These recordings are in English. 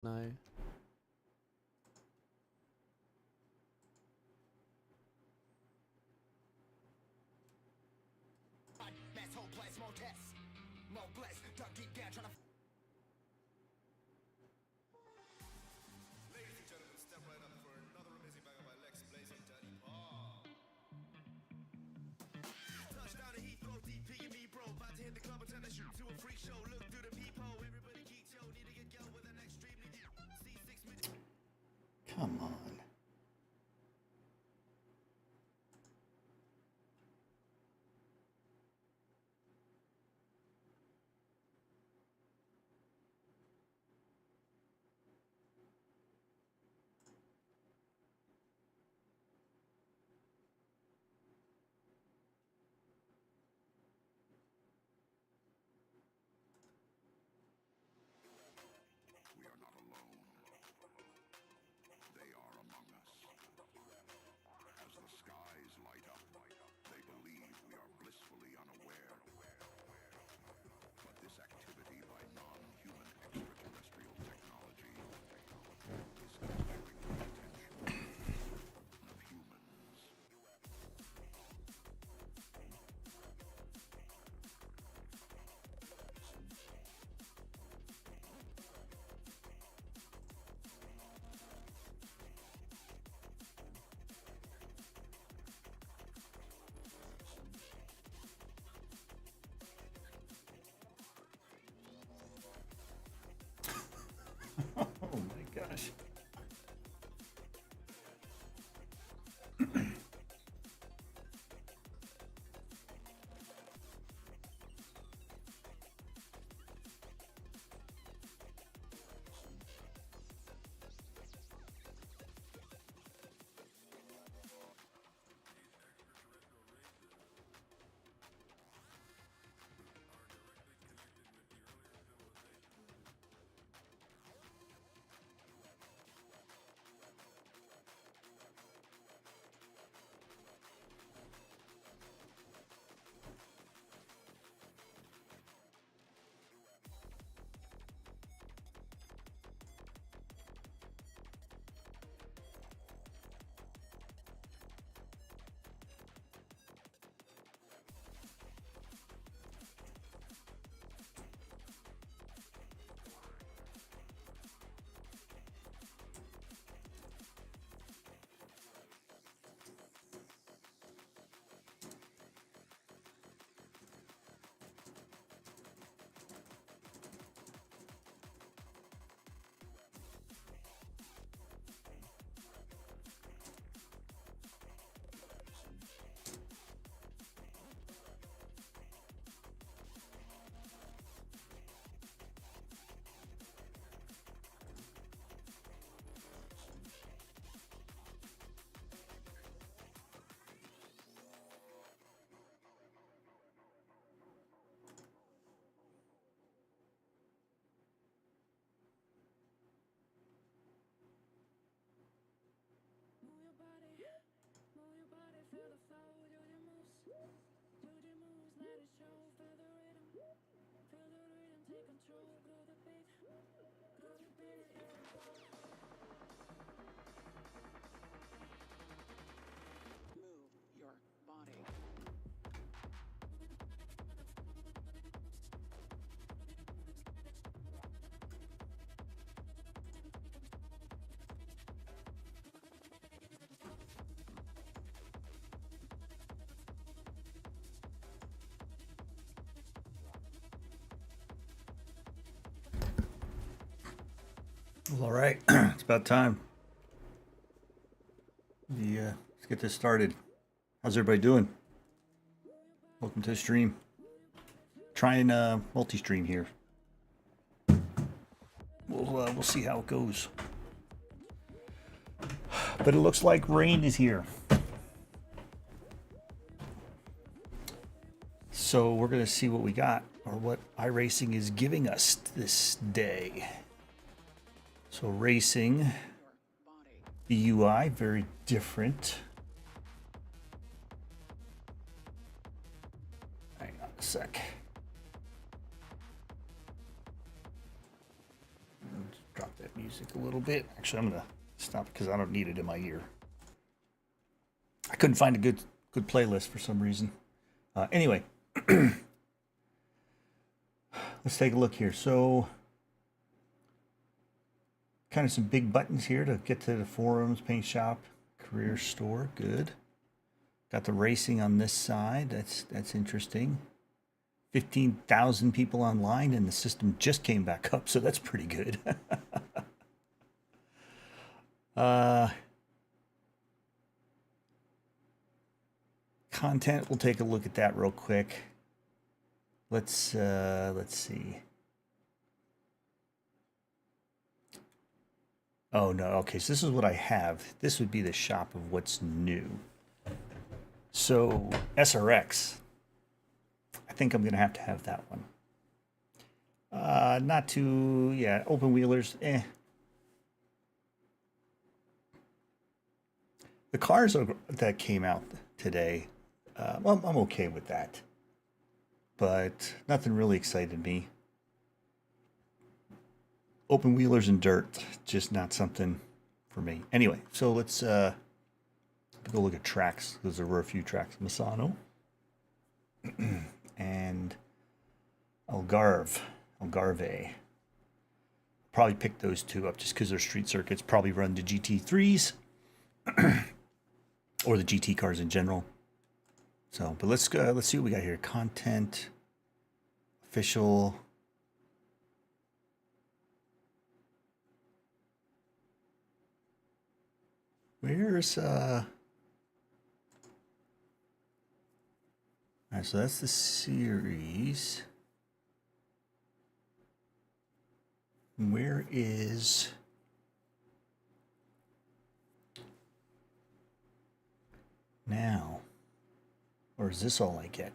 No. Come on. We are not alone. They are among us. As the skies light up, they believe we are blissfully unaware. But this activity by non-human extraterrestrial technology is capturing the attention of humans. Oh my gosh. Well, all right, it's about time. Let's get this started. How's everybody doing? Welcome to the stream. Trying multi-stream here. We'll see how it goes. But it looks like rain is here. So we're gonna see what we got, or what iRacing is giving us this day. So racing, the UI, very different. Hang on a sec. Drop that music. music a little bit. Actually, I'm gonna stop because I don't need it in my ear. I couldn't find a good playlist for some reason. Anyway, let's take a look here. So, kind of some big buttons here to get to the forums, paint shop, career store. Good. Got the racing on this side. That's interesting. 15,000 people online, and the system just came back up, so that's pretty good. Content. We'll take a look at that real quick. Let's see. Oh no. Okay, so this is what I have. This would be the shop of what's new. So SRX. I think I'm gonna have to have that one. Not too, yeah, open wheelers, eh. The cars that came out today, well, I'm okay with that. But nothing really excited me. Open wheelers and dirt, just not something for me. Anyway, so let's go look at tracks. There were a few tracks. Misano and Algarve. Probably pick those two up just because they're street circuits. Probably run the GT3s or the GT cars in general. So, but let's see what we got here. Content, official. Where's All right, so that's the series. Where is now? Or is this all I get?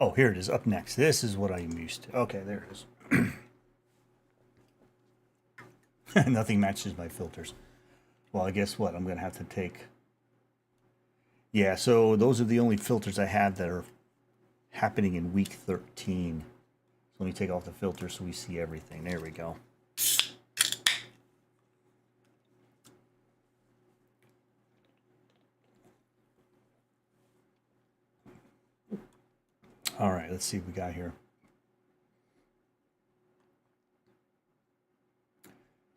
Oh, here it is, up next. This is what I'm used to. Okay, there it is. Nothing matches my filters. Well, I guess what? I'm going to have to take... Yeah, so those are the only filters I have that are happening in week 13. So let me take off the filter so we see everything. There we go. All right, let's see what we got here.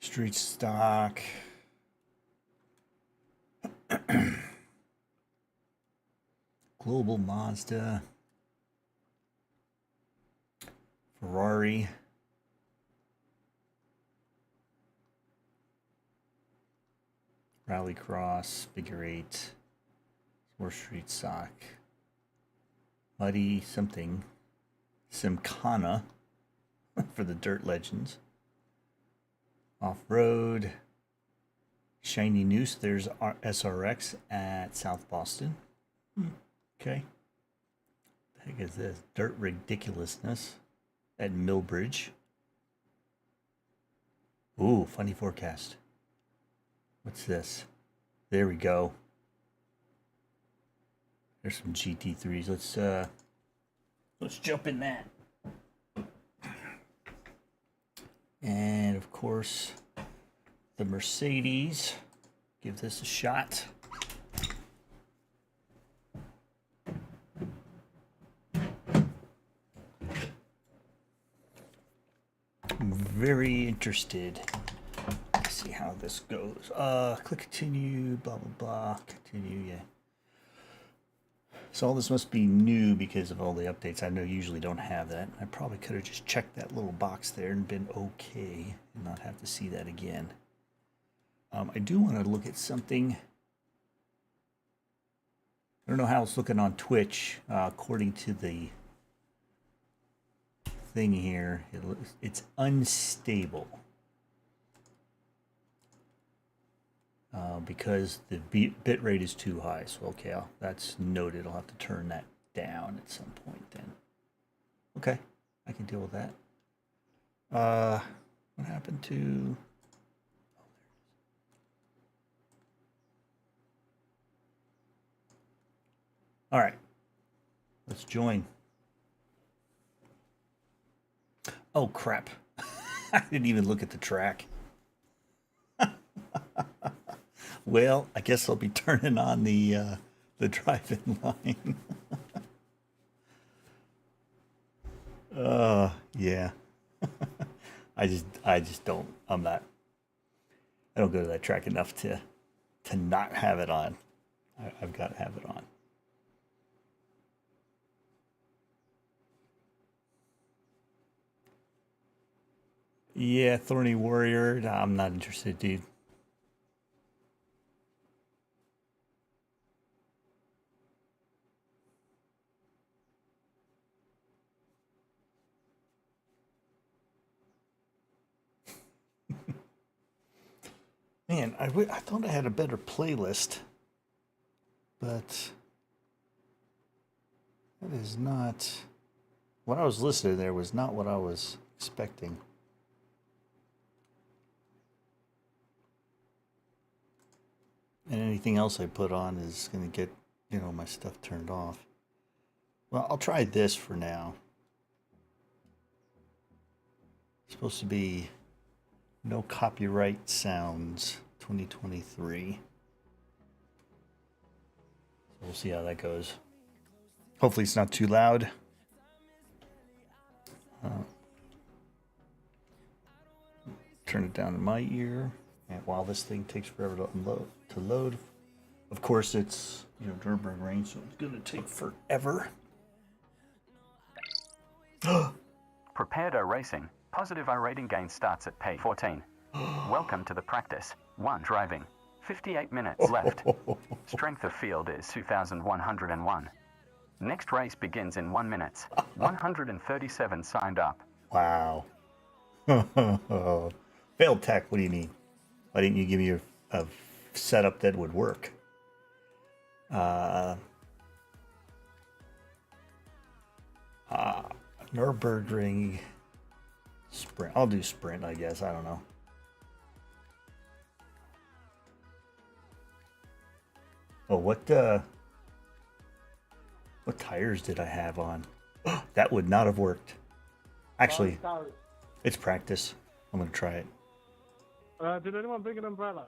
Street stock. Global Mazda. Ferrari. Rallycross, figure eight. More street stock. Muddy something. Simcana for the Dirt Legends. Off-road. Shiny News. There's SRX at South Boston. Okay. What the heck is this? Dirt Ridiculousness at Millbridge. Ooh, funny forecast. What's this? There we go. There's some GT3s. Let's jump in that. And of course, the Mercedes. Give this a shot. I'm very interested. Let's see how this goes. Click continue, blah, blah, blah. Continue, yeah. So all this must be new because of all the updates. I know usually don't have that. I probably could have just checked that little box there and been okay and not have to see that again. I do want to look at something. I don't know how it's looking on Twitch. According to the thing here, it's unstable. Because the bit rate is too high. So, okay, that's noted. I'll have to turn that down at some point then. Okay, I can deal with that. What happened to... All right, let's join. Oh, crap. I didn't even look at the track. Well, I guess I'll be turning on the drive-in line. Yeah. I just don't. I don't go to that track enough to not have it on. I've got to have it on. Yeah, Thorny Warrior. Nah, I'm not interested, dude. Man, I thought I had a better playlist, but that is not what I was listening there was not what I was expecting. And anything else I put on is going to get, my stuff turned off. Well, I'll try this for now. It's supposed to be no copyright sounds 2023. So we'll see how that goes. Hopefully it's not too loud. Turn it down in my ear. And while this thing takes forever to load, of course it's Nürburgring, so it's gonna take forever. Prepare to racing. Positive iRating gain starts at page 14. Welcome to the practice. 1 driving. 58 minutes left. Strength of field is 2,101. Next race begins in 1 minute. 137 signed up. Wow. Failed tech, what do you mean? Why didn't you give me a setup that would work? Nürburgring sprint. I'll do sprint, I guess. I don't know. Oh, what tires did I have on? That would not have worked. Actually, it's practice. I'm gonna try it. Did anyone bring an umbrella?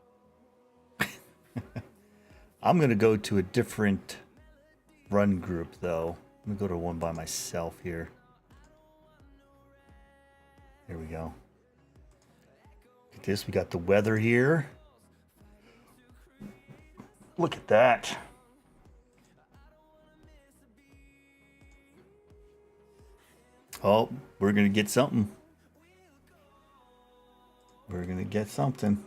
I'm gonna go to a different run group though. I'm gonna go to one by myself here. Here we go. Look at this. We got the weather here. Look at that. Oh, we're gonna get something. We're gonna get something.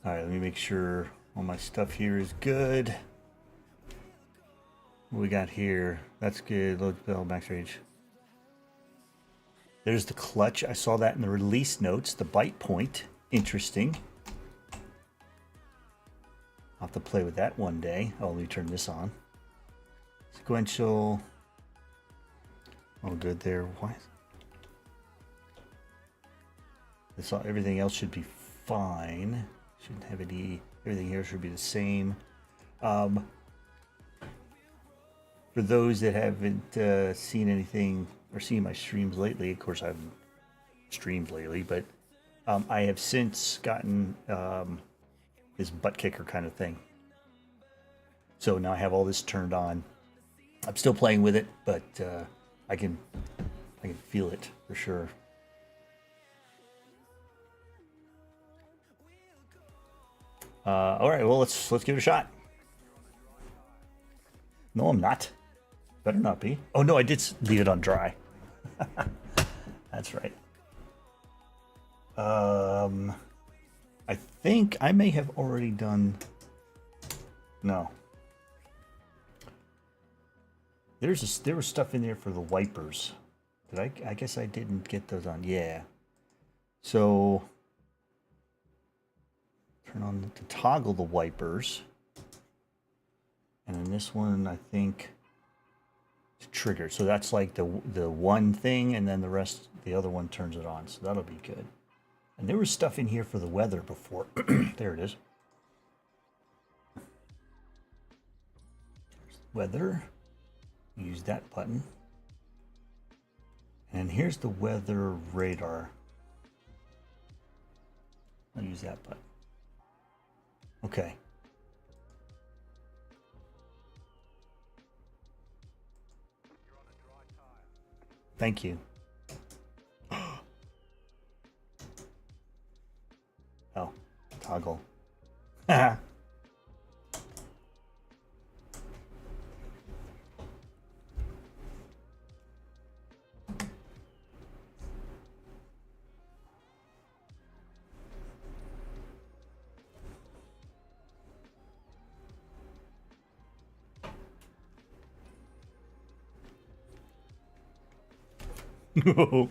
All right, let me make sure all my stuff here is good. What we got here? That's good. Load bell, max range. There's the clutch. I saw that in the release notes. The bite point. Interesting. I'll have to play with that one day. Oh, let me turn this on. Sequential. Oh, good there. Why? Everything else should be fine. Shouldn't have any. Everything here should be the same. For those that haven't seen anything or seen my streams lately, of course I haven't streamed lately, but I have since gotten this butt kicker kind of thing. So now I have all this turned on. I'm still playing with it, but I can feel it for sure. All right, well let's give it a shot. No, I'm not. Better not be. Oh no, I did leave it on dry. That's right. I think I may have already done. No. There was stuff in there for the wipers. Did I guess I didn't get those on. Yeah. So turn on to toggle the wipers. And then this one, I think, is triggered. So that's like the one thing, and then the other one turns it on. So that'll be good. And there was stuff in here for the weather before. There it is. Weather. Use that button. And here's the weather radar. I'll use that button. Okay. Thank you. Oh, toggle. No.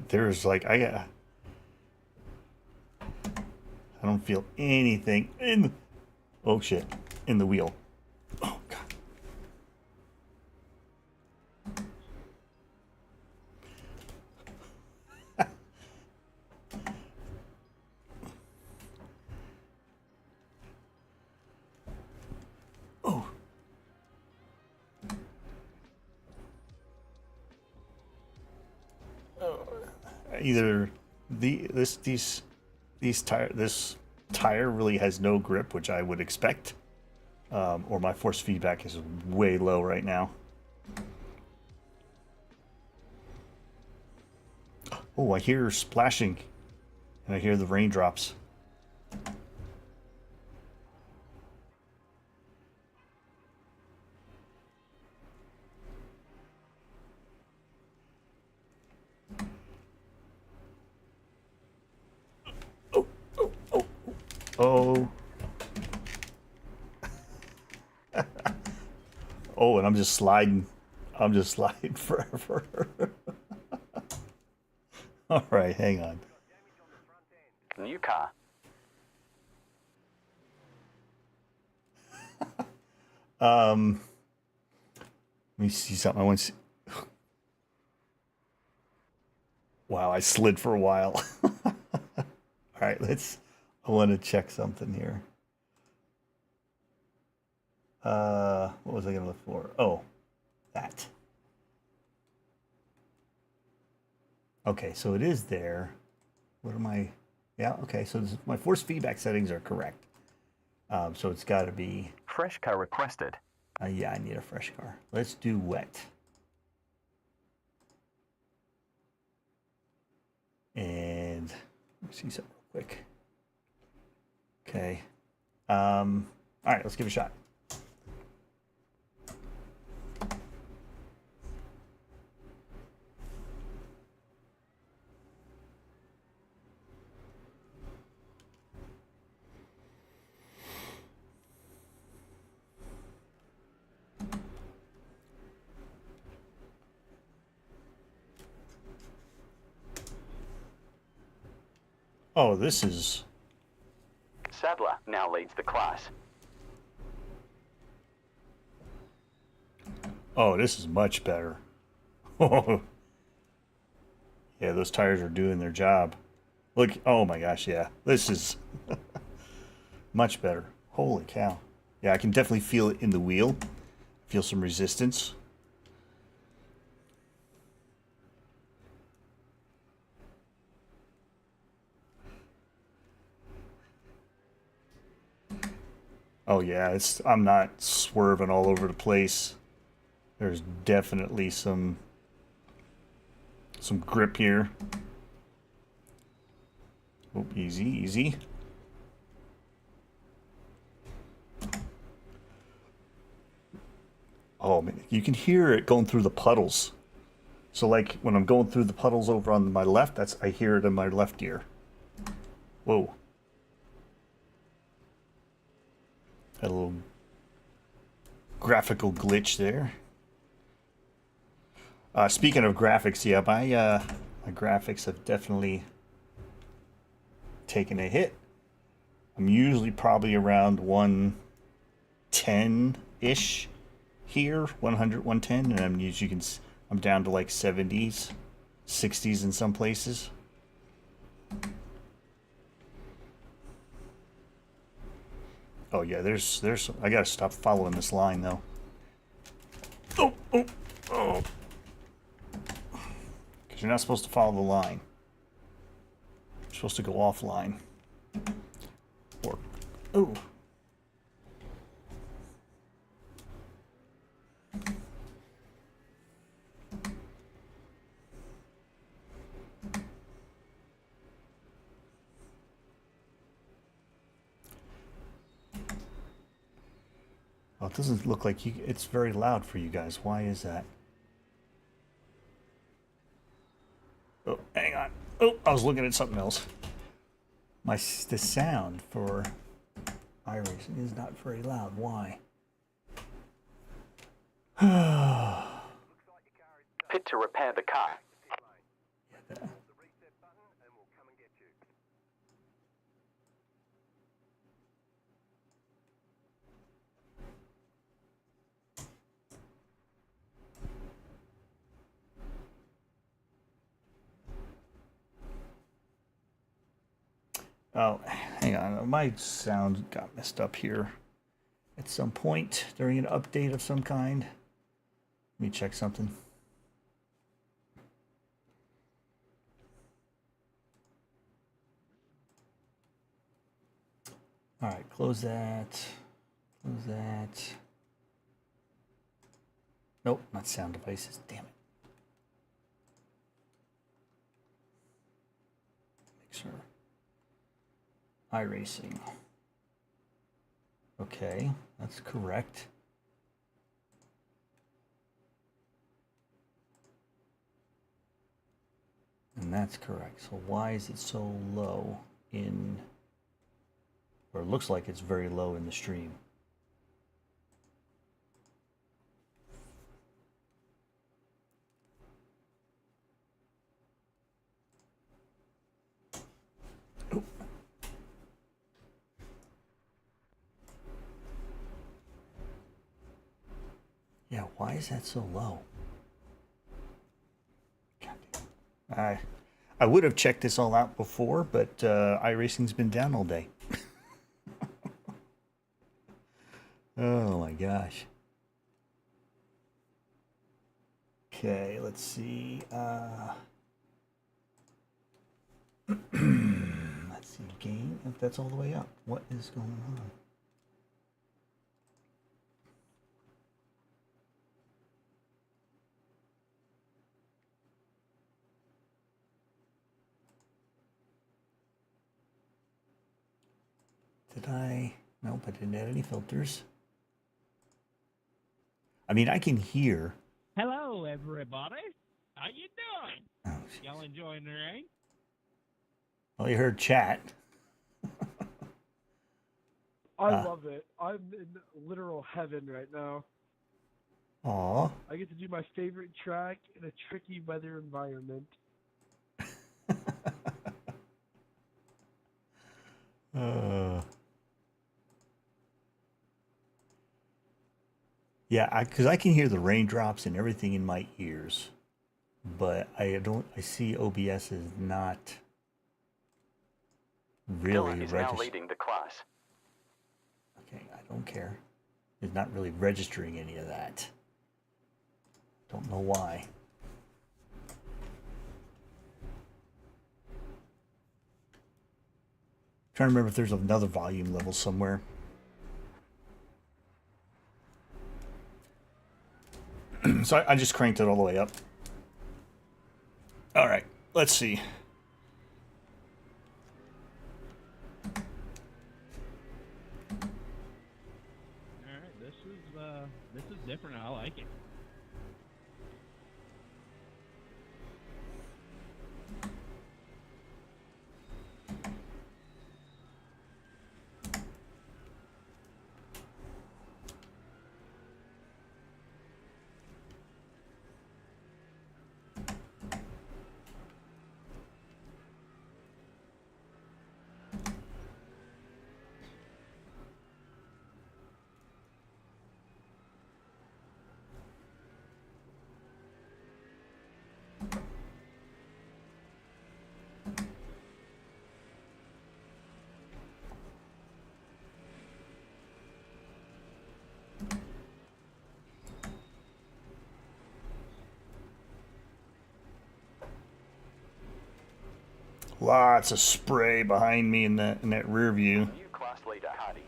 There's like I don't feel anything in. Oh shit! In the wheel. Oh god. Oh. Either this tire really has no grip, which I would expect, or my force feedback is way low right now. Oh, I hear splashing, and I hear the raindrops. Oh. Oh, and I'm just sliding. I'm just sliding forever. All right, hang on. New car. Let me see something. I want to see. Wow, I slid for a while. All right, I want to check something here. What was I going to look for? Oh, that. Okay, so it is there. What am I? Yeah, okay, so my force feedback settings are correct. So it's got to be. Fresh car requested. Yeah, I need a fresh car. Let's do wet. And let me see something real quick. Okay. All right, let's give it a shot. Oh, this is... Sadler now leads the class. Oh, this is much better. Yeah, those tires are doing their job. Look, oh my gosh, yeah. This is much better. Holy cow. Yeah, I can definitely feel it in the wheel. Feel some resistance. Oh yeah, I'm not swerving all over the place. There's definitely some grip here. Oh, easy, easy. Oh man, you can hear it going through the puddles. So like when I'm going through the puddles over on my left, I hear it in my left ear. Whoa. Had a little graphical glitch there. Speaking of graphics, yeah, my graphics have definitely taken a hit. I'm usually probably around 110-ish here, 100, 110, and as you can I'm down to like 70s, 60s in some places. Oh yeah, there's I gotta stop following this line though. Oh. Because you're not supposed to follow the line. You're supposed to go offline. Or, oh. Well, it doesn't look like it's very loud for you guys. Why is that? Oh, hang on. Oh, I was looking at something else. The sound for iRacing is not very loud. Why? Pit to repair the car. Yeah, oh, hang on. My sound got messed up here at some point during an update of some kind. Let me check something. All right, close that. Close that. Nope, not sound devices. Damn it. Make sure. iRacing. Okay, that's correct. And that's correct. So why is it so low in, or it looks like it's very low in the stream? Oh. Yeah, why is that so low? God damn. I would have checked this all out before, but iRacing's been down all day. Oh my gosh. Okay, let's see. Let's see, game, if that's all the way up. What is going on? Did I? Nope, I didn't add any filters. I mean, I can hear. Hello, everybody. How you doing? Oh, Y'all enjoying the rain? well, you heard chat. I love it. I'm in literal heaven right now. Aw. I get to do my favorite track in a tricky weather environment. Yeah, because I can hear the raindrops and everything in my ears, but I see OBS is not really Dylan is now registering. leading the class. Okay, I don't care. It's not really registering any of that. Don't know why. Trying to remember if there's another volume level somewhere. So I just cranked it all the way up. All right, let's see. All right, this is different. I like it. Lots of spray behind me in that rear view. New class leader Hardy.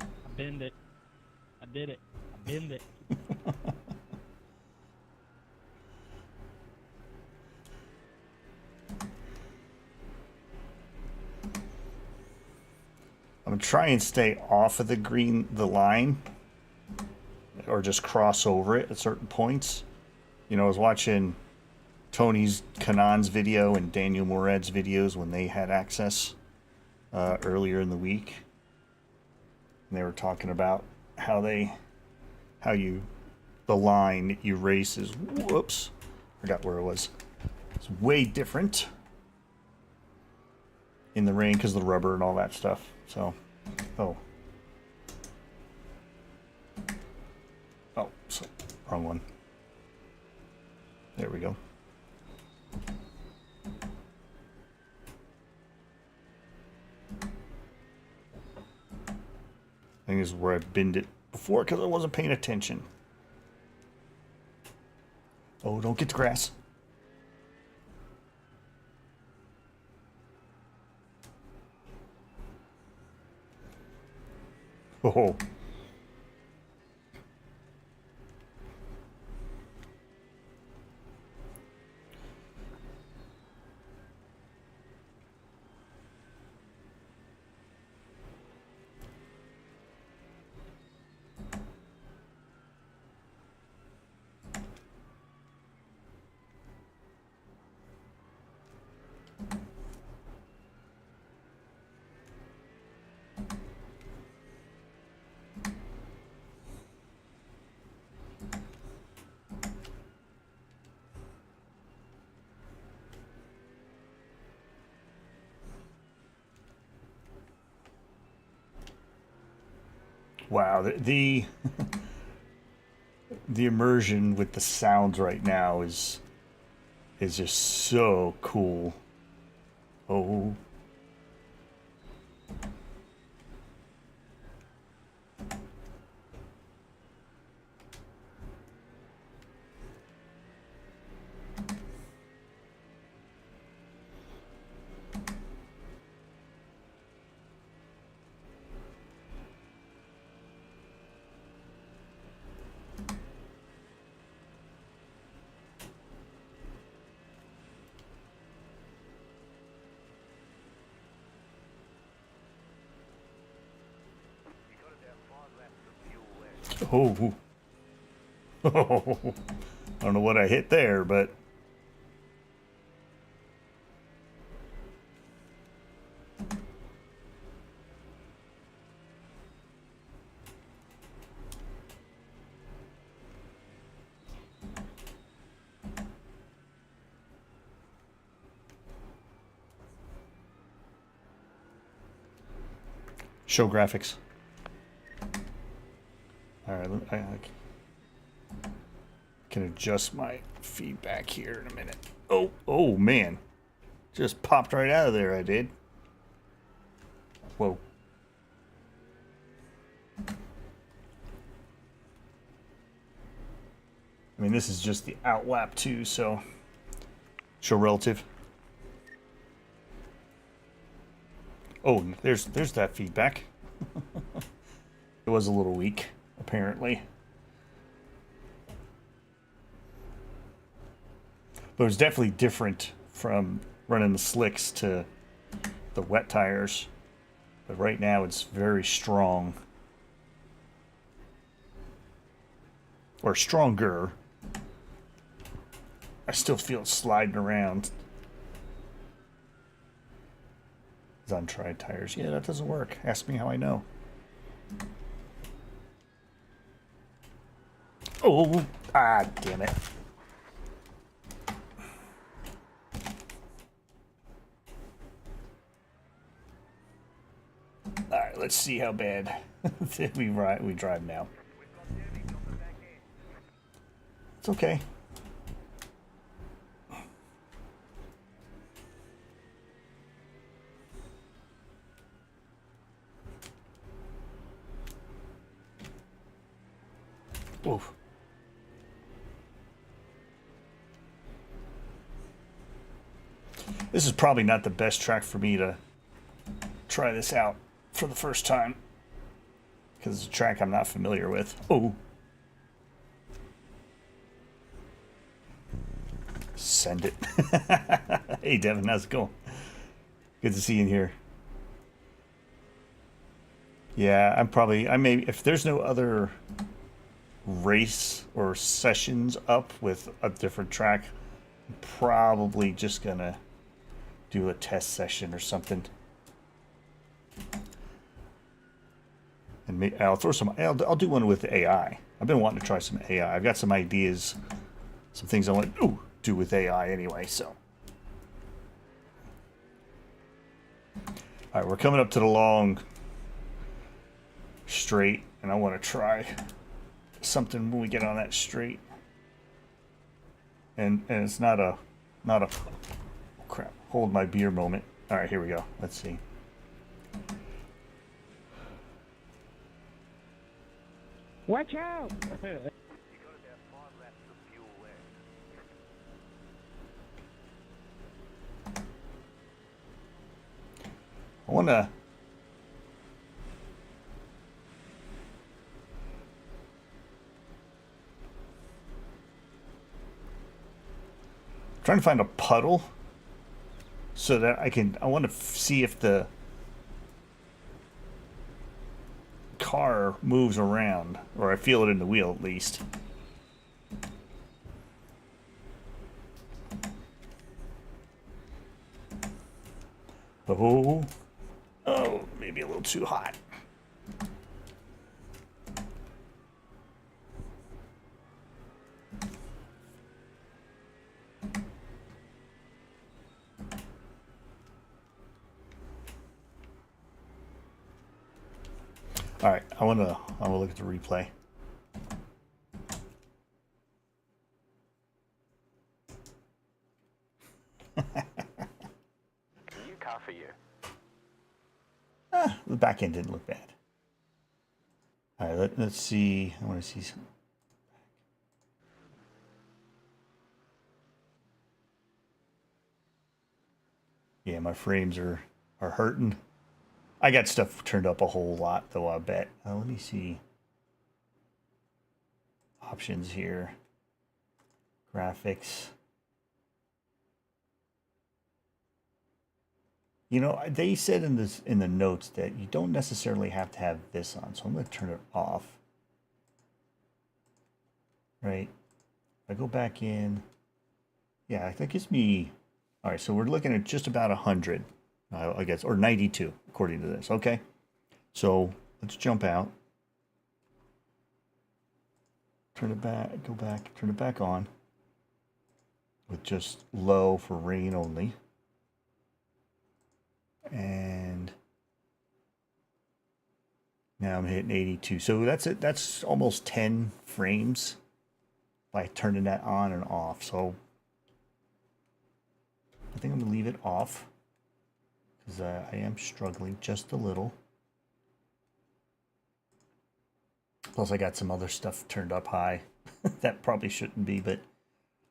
I bend it. I did it. I bend it. I'm gonna try and stay off of the line, or just cross over it at certain points. You know, I was watching Tony's Kanan's video and Daniel Morad's videos when they had access earlier in the week, and they were talking about how the line that you race is, whoops, forgot where it was. It's way different in the rain because of the rubber and all that stuff. So, oh, so, wrong one. There we go. I think this is where I've binned it before because I wasn't paying attention. Oh, don't get the grass. Oh. Wow, the the immersion with the sounds right now is just so cool. Oh. Oh. I don't know what I hit there, but show graphics. All right, I can adjust my feedback here in a minute. Oh man, just popped right out of there. I did. Whoa. I mean, this is just the outlap too, so show relative. Oh, there's that feedback. It was a little weak, apparently. But it was definitely different from running the slicks to the wet tires. But right now it's very strong. Or stronger. I still feel it sliding around. It's untried tires. Yeah, that doesn't work. Ask me how I know. Oh, damn it. All right, let's see how bad we drive now. It's okay. Oof. This is probably not the best track for me to try this out for the first time, because it's a track I'm not familiar with. Oh. Send it. Hey, Devin, how's it going? Good to see you in here. Yeah, I may, if there's no other race or sessions up with a different track, I'm probably just gonna do a test session or something. And I'll throw some. I'll do one with AI. I've been wanting to try some AI. I've got some ideas, some things I want to do with AI anyway. So, all right, we're coming up to the long straight, and I want to try something when we get on that straight. And it's not a oh crap, hold my beer moment. All right, here we go. Let's see. Watch out! I want to. Trying to find a puddle so that I want to see if the car moves around, or I feel it in the wheel at least. Oh, maybe a little too hot. All right, I want to look at the replay. New car for you. The back end didn't look bad. All right, let's see. I want to see some. Yeah, my frames are hurting. I got stuff turned up a whole lot, though, I bet. Let me see. Options here. Graphics. You know, they said in the notes that you don't necessarily have to have this on, so I'm going to turn it off. Right? If I go back in, yeah, that gives me. All right, so we're looking at just about 100, I guess, or 92 according to this. Okay, so let's jump out. Turn it back. Go back. Turn it back on. With just low for rain only. And now I'm hitting 82. So that's it. That's almost 10 frames by turning that on and off. So I think I'm going to leave it off because I am struggling just a little. Plus I got some other stuff turned up high that probably shouldn't be, but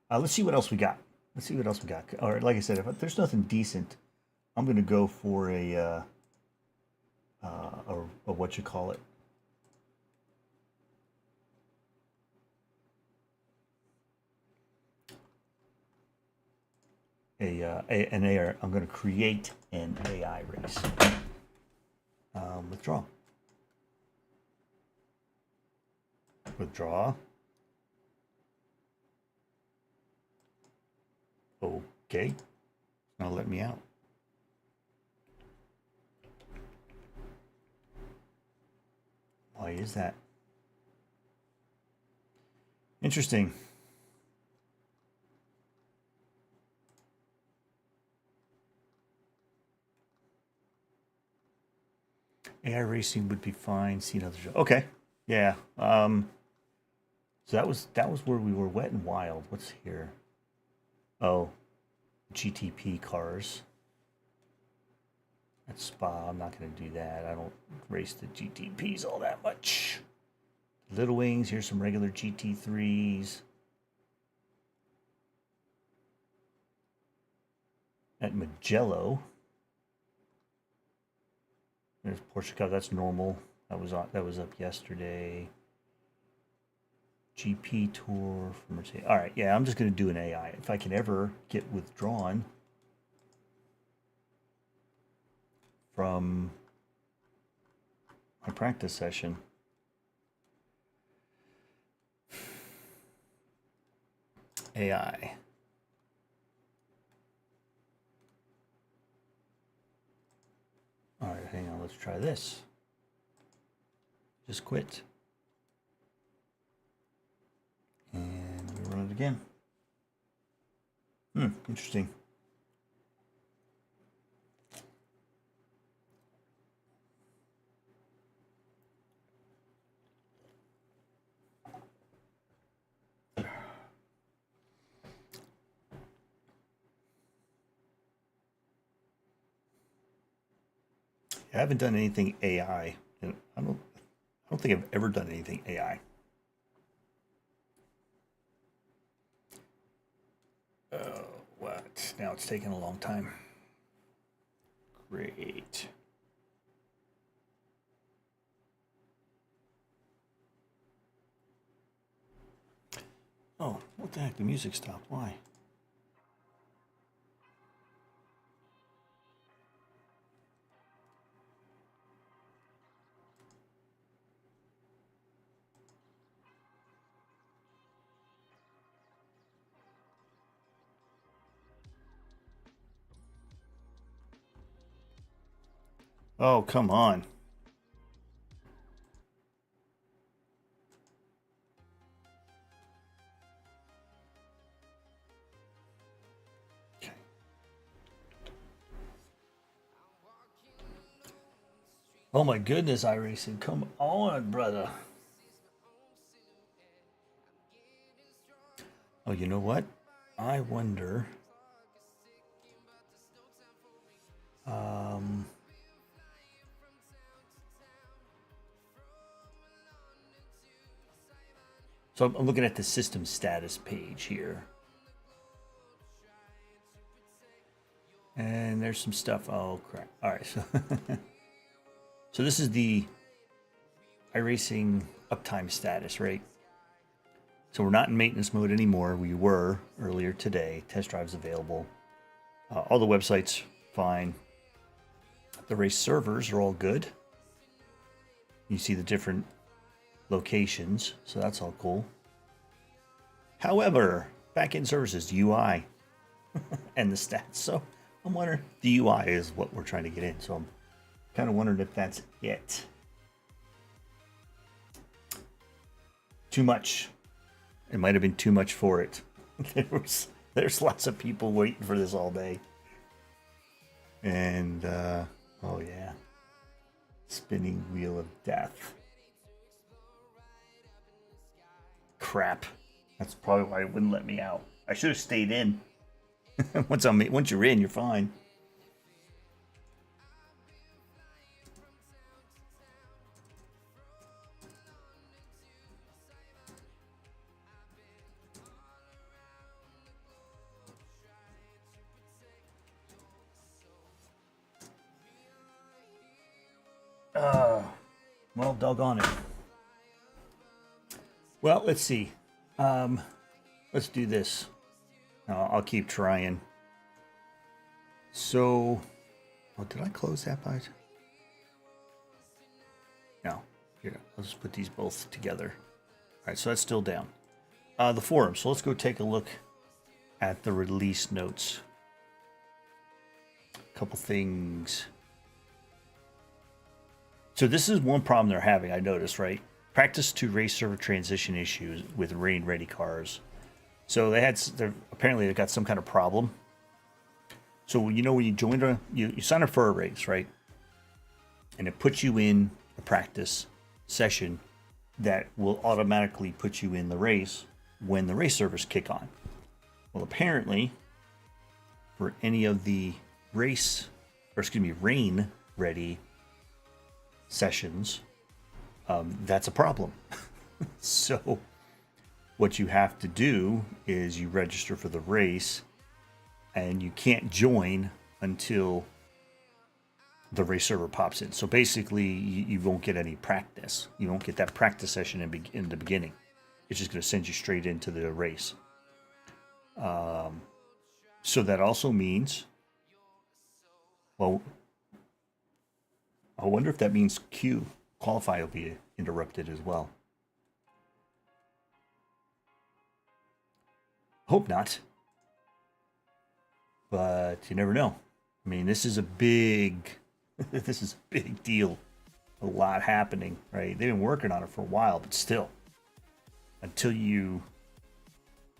let's see what else we got. Let's see what else we got. Or like I said, if there's nothing decent, I'm going to go for a what you call it. An AI. I'm going to create an AI race. Withdraw. Withdraw. Okay. Now let me out. Why is that? Interesting. iRacing would be fine. See another show. Okay. Yeah. So that was where we were. Wet and Wild. What's here? Oh, GTP cars. At Spa, I'm not going to do that. I don't race the GTPs all that much. Little Wings. Here's some regular GT3s. At Magello. There's Porsche Cup. That's normal. That was up yesterday. GP Tour for Mercedes. All right, yeah, I'm just going to do an AI. If I can ever get withdrawn from my practice session. AI. All right, hang on. Let's try this. Just quit. And we run it again. Interesting. I haven't done anything AI, and I don't think I've ever done anything AI. What? Now it's taking a long time. Great. Oh, what the heck? The music stopped. Why? Oh, come on. Okay. Oh my goodness, iRacing. Come on, brother. Oh, you know what? I wonder. So I'm looking at the system status page here. And there's some stuff. Oh, crap. All right. So this is the iRacing uptime status, right? So we're not in maintenance mode anymore. We were earlier today. Test drives available. All the websites fine. The race servers are all good. You see the different locations, so that's all cool. However, backend services, UI, and the stats. So I'm wondering, the UI is what we're trying to get in. So I'm kind of wondering if that's it. Too much. It might have been too much for it. There's lots of people waiting for this all day. And, oh yeah. Spinning wheel of death. Crap. That's probably why it wouldn't let me out. I should have stayed in. Once you're in, you're fine. Well, doggone it. Well, let's see. Let's do this. I'll keep trying. So, oh, did I close that part? No. Here, I'll just put these both together. All right, so that's still down. The forum. So let's go take a look at the release notes. A couple things. So this is one problem they're having, I noticed, right? Practice to race server transition issues with rain ready cars. So apparently they got some kind of problem. So you know when you join you sign up for a race, right? And it puts you in a practice session that will automatically put you in the race when the race servers kick on. Well, apparently for any of the rain ready sessions, that's a problem. So what you have to do is you register for the race, and you can't join until the race server pops in. So basically, you won't get any practice. You won't get that practice session in the beginning. It's just going to send you straight into the race. So that also means, well, I wonder if that means qualify will be interrupted as well. Hope not. But you never know. I mean, this is a big deal. A lot happening, right? They've been working on it for a while, but still, until you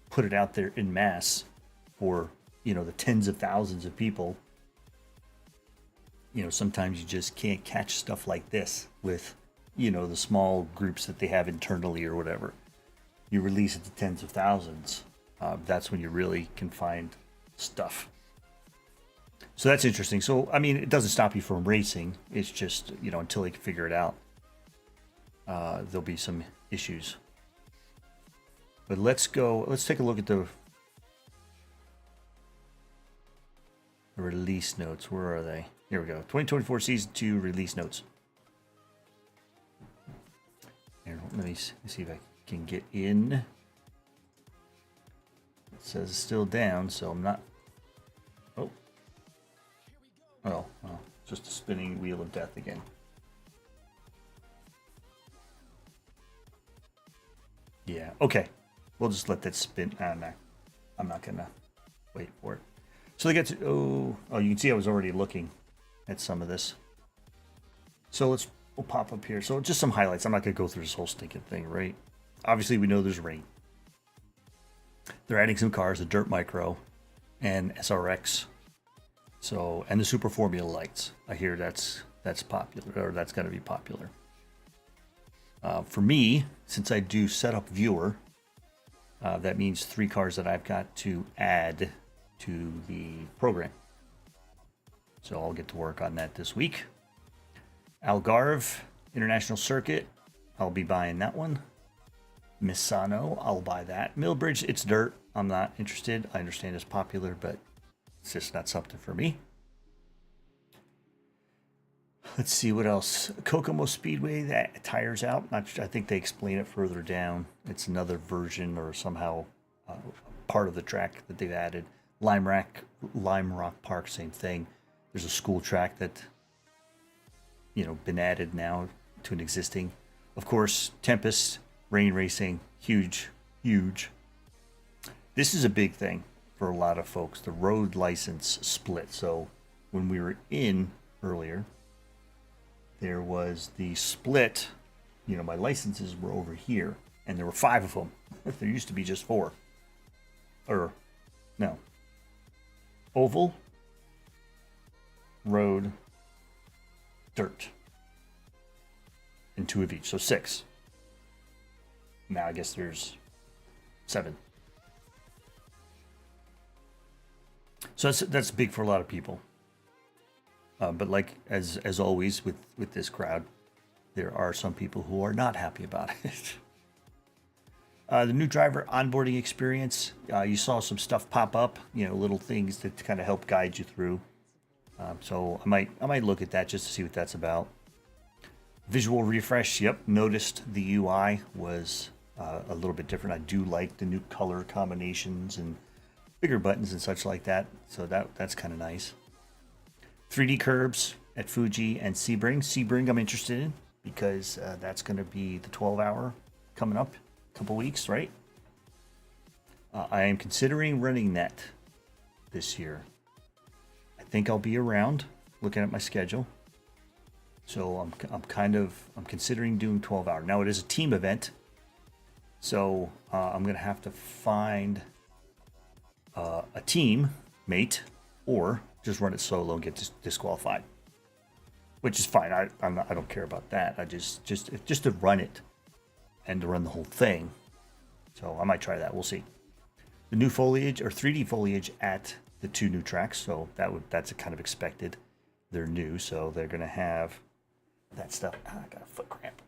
put it out there in mass for, the tens of thousands of people, sometimes you just can't catch stuff like this with, the small groups that they have internally or whatever. You release it to tens of thousands. That's when you really can find stuff. So that's interesting. So, I mean, it doesn't stop you from racing. It's just, until they can figure it out, there'll be some issues. But let's take a look at the release notes. Where are they? Here we go. 2024 Season 2 release notes. Here, let me see if I can get in. It says it's still down, so I'm not... Oh, just a spinning wheel of death again. Yeah, okay. We'll just let that spin. No, I'm not gonna wait for it. So they get to, you can see I was already looking at some of this. So we'll pop up here. So just some highlights. I'm not gonna go through this whole stinking thing, right? Obviously, we know there's rain. They're adding some cars, the Dirt Micro and SRX. So, and the Super Formula lights. I hear that's popular, or that's going to be popular. For me, since I do setup viewer, that means 3 cars that I've got to add to the program. So I'll get to work on that this week. Algarve International Circuit, I'll be buying that one. Misano, I'll buy that. Millbridge, it's dirt. I'm not interested. I understand it's popular, but it's just not something for me. Let's see what else. Kokomo Speedway, that tires out. I think they explain it further down. It's another version or somehow part of the track that they've added. Lime Rock Park, same thing. There's a school track that, been added now to an existing. Of course, Tempest, Rain Racing, huge. This is a big thing for a lot of folks, the road license split. So when we were in earlier, there was the split. My licenses were over here, and there were 5 of them. There used to be just 4. Or, no. Oval, road, dirt. And 2 of each, so 6. Now I guess there's 7. So that's big for a lot of people. But like as always with this crowd, there are some people who are not happy about it. The new driver onboarding experience, you saw some stuff pop up, little things that kind of help guide you through. So I might look at that just to see what that's about. Visual refresh, yep, noticed the UI was a little bit different. I do like the new color combinations and bigger buttons and such like that. So that's kind of nice. 3D curbs at Fuji and Sebring. Sebring I'm interested in because that's going to be the 12-hour coming up a couple weeks, right? I am considering running that this year. I think I'll be around looking at my schedule. So I'm considering doing 12-hour. Now it is a team event. So I'm going to have to find a team mate or just run it solo and get disqualified, which is fine. I don't care about that. I just to run it and to run the whole thing. So I might try that. We'll see. The new foliage or 3D foliage at the 2 new tracks. So that's kind of expected. They're new, so they're gonna have that stuff. I got a foot cramp.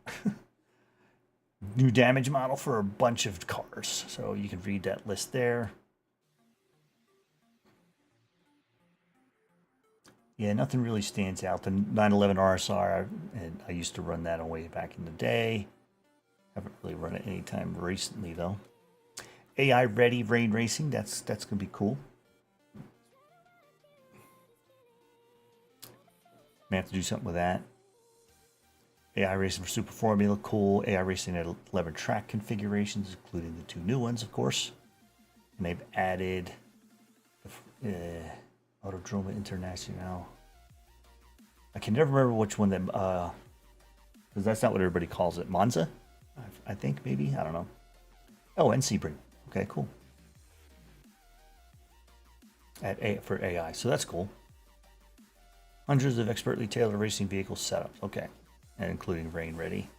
New damage model for a bunch of cars. So you can read that list there. Yeah, nothing really stands out. The 911 RSR, and I used to run that way back in the day. Haven't really run it anytime recently though. AI ready rain racing. That's gonna be cool. May have to do something with that. AI racing for Super Formula, cool. AI racing at 11 track configurations, including the 2 new ones, of course. And they've added Autodrome International. I can never remember which one that, because that's not what everybody calls it. Monza, I think maybe. I don't know. Oh, and Sebring. Okay, cool. For AI, so that's cool. Hundreds of expertly tailored racing vehicle setups. Okay. And including rain ready.